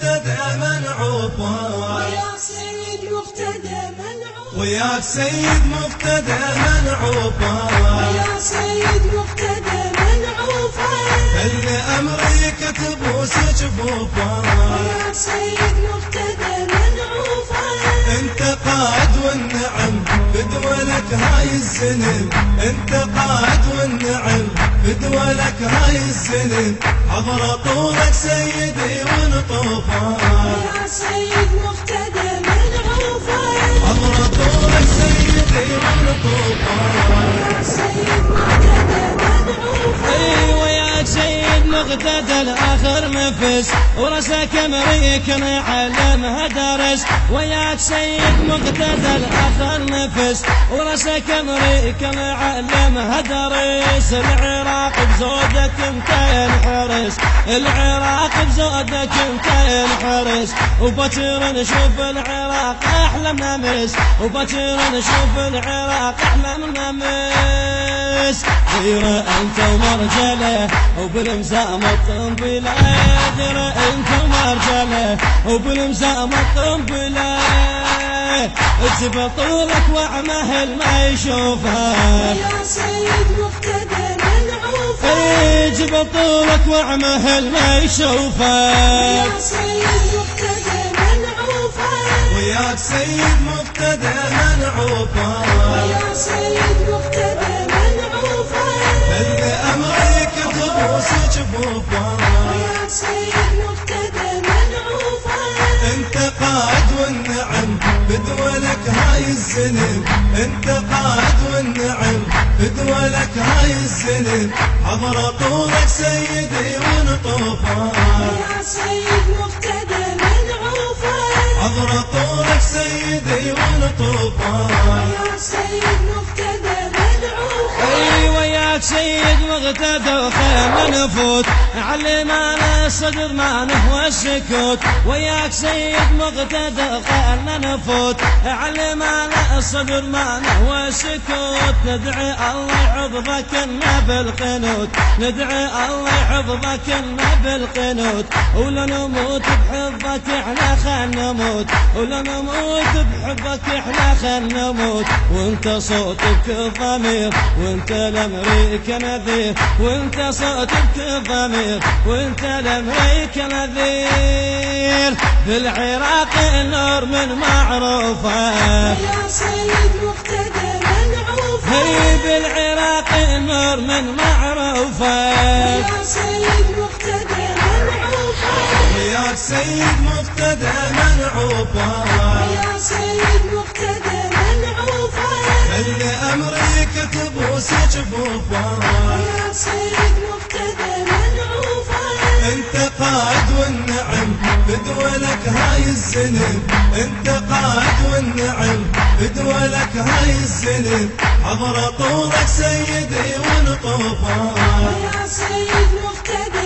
مقتدى منعوفا ويا سيد مقتدى منعوفا وياك سيد مقتدى منعوفا ويا سيد مقتدى منعوفا اللي أمريكا تبوس جفوفا ويا سيد مقتدى منعوفا انت قائد والنعم بدولك هاي الزلم انت قائد والنعم بدولك هاي الزلم عبر طولك سيدي ونطوفا ويا سيد مقتدى منعوفا عبر طولك سيدي ونطوفا ويا سيد مقتدى منعوفا وياك سيد مقتدى الآخر نفس ورسك أمريكا يعلمها درس وياك سيد مقتدى الآخر نفس ورسك أمريكا يعلمها درس العراق بزودك انت ينحرس العراق بزودك انت ينحرس وبكر نشوف العراق أحلى من أمس وبكر نشوف العراق أحلى من أمس غير أنت ومرجله وبالمسام القنبلة غير أنت ومرجله وبالمسام القنبلة اجب طولك وعمهل ما يشوفها ويا سيد مقتدى منعوفا اجب طولك وعمهل ما يشوفها ويا سيد مقتدى منعوفا وياك سيد مقتدى منعوفا ويا سيد مقتدى منعوفا اللي أمريكا تبوس جفوفا ويا سيد مقتدى منعوفا انت قائد والنعم بدولك هاي الزلم انت قائد والنعم بدولك هاي الزلم عبر طولك سيدي ونطوفا ويا سيد مقتدى منعوفا عبر طولك سيدي ونطوفا وياك سيد مقتدى وخير نفوت علي ما الصدر ما نهوى السكوت وياك سيد مقتدى خير نفوت علي ما الصدر ما نهوى السكوت ندعي الله يحفظك لنا بالقنوت ندعي الله يحفظك لنا بالقنوت ولا نموت بحبك احنا خل نموت ولا نموت بحبك احنا خل نموت وانت صوتك الضمير وانت الامريكا نذير وانت صوتك الضمير وانت الامريكا نذير بالعراق النور من معروفه ويا سيد مقتدى منعوفا هي بالعراق النور من معروفه ويا سيد مقتدى منعوفا وياك سيد مقتدى منعوفا ويا سيد مقتدى منعوفا اللي أمريكا تبوس جفوفا ويا سيد مقتدى منعوفا انت قائد والنعم بدولك هاي الزلم انت قائد والنعم بدولك هاي الزلم عبر طولك سيدي ونطوفا ويا سيد مقتدى